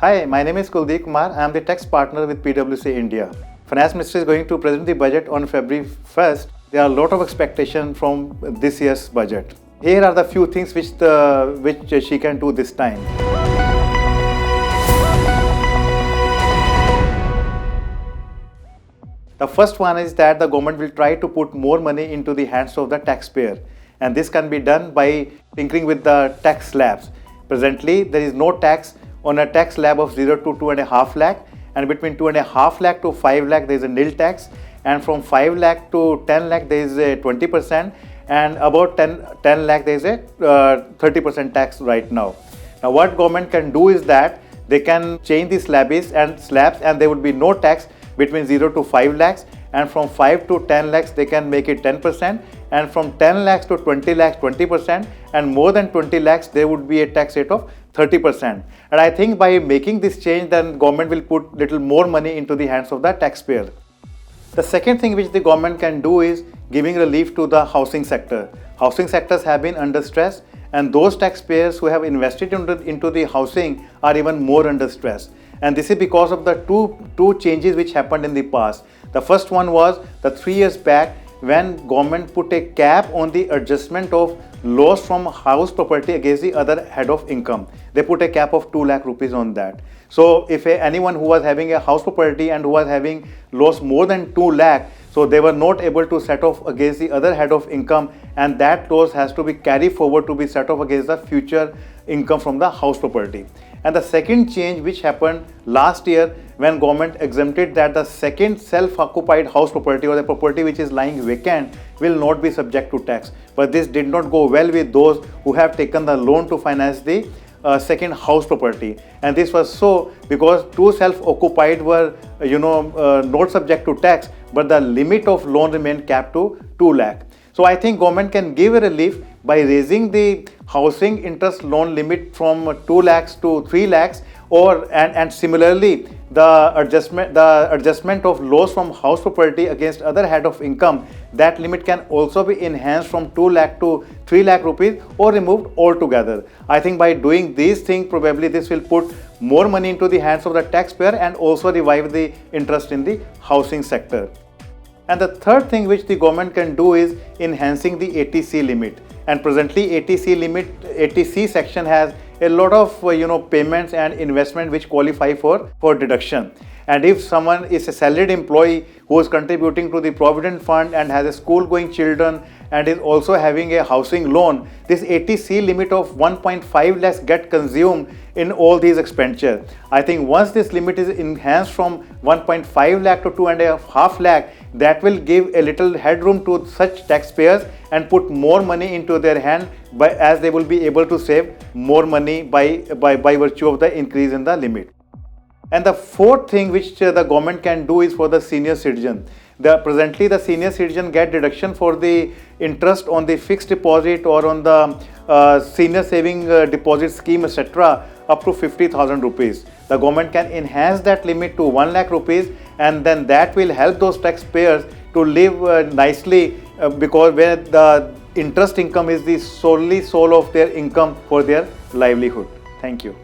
Hi, my name is Kuldip Kumar. I am the tax partner with PwC India. Finance Minister is going to present the budget on February 1st. There are a lot of expectation from this year's budget. Here are the few things which she can do this time. The first one is that the government will try to put more money into the hands of the taxpayer, and this can be done by tinkering with the tax slabs. Presently, there is no tax on a tax slab of 0 to 2.5 lakh, and between 2.5 lakh to 5 lakh there is a nil tax, and from 5 lakh to 10 lakh there is a 20%, and about 10 lakh there is a 30% tax right now. Now what government can do is that they can change the slabs and there would be no tax between 0 to 5 lakhs, and from 5 to 10 lakhs they can make it 10%, and from 10 lakhs to 20 lakhs 20%, and more than 20 lakhs there would be a tax rate of 30%. And I think by making this change, then government will put little more money into the hands of the taxpayer. The second thing which the government can do is giving relief to the housing sector. Housing sectors have been under stress, and those taxpayers who have invested into the housing are even more under stress. And this is because of the two changes which happened in the past. The first one was the 3 years back when government put a cap on the adjustment of loss from house property against the other head of income. They put a cap of 2 lakh rupees on that. So if anyone who was having a house property and who was having loss more than 2 lakh, so they were not able to set off against the other head of income, and that loss has to be carried forward to be set off against the future income from the house property. And the second change which happened last year when government exempted that the second self-occupied house property or the property which is lying vacant will not be subject to tax. But this did not go well with those who have taken the loan to finance the second house property. And this was so because two self-occupied were not subject to tax, but the limit of loan remained capped to 2 lakh. So I think government can give a relief by raising the housing interest loan limit from 2 lakhs to 3 lakhs, and similarly the adjustment of loss from house property against other head of income, that limit can also be enhanced from 2 lakh to 3 lakh rupees or removed altogether. I think by doing these things, probably this will put more money into the hands of the taxpayer and also revive the interest in the housing sector. And the third thing which the government can do is enhancing the ATC limit. And presently ATC section has a lot of payments and investment which qualify for deduction. And if someone is a salaried employee who is contributing to the provident fund and has a school going children and is also having a housing loan, this ATC limit of 1.5 lakhs get consumed in all these expenditures. I think once this limit is enhanced from 1.5 lakh to 2.5 lakh, that will give a little headroom to such taxpayers and put more money into their hand, as they will be able to save more money by virtue of the increase in the limit. And the fourth thing which the government can do is for the senior citizen. Presently the senior citizen get deduction for the interest on the fixed deposit or on the senior saving deposit scheme, etc. up to 50,000 rupees. The government can enhance that limit to 1 lakh rupees, and then that will help those taxpayers to live nicely because where the interest income is the sole of their income for their livelihood. Thank you.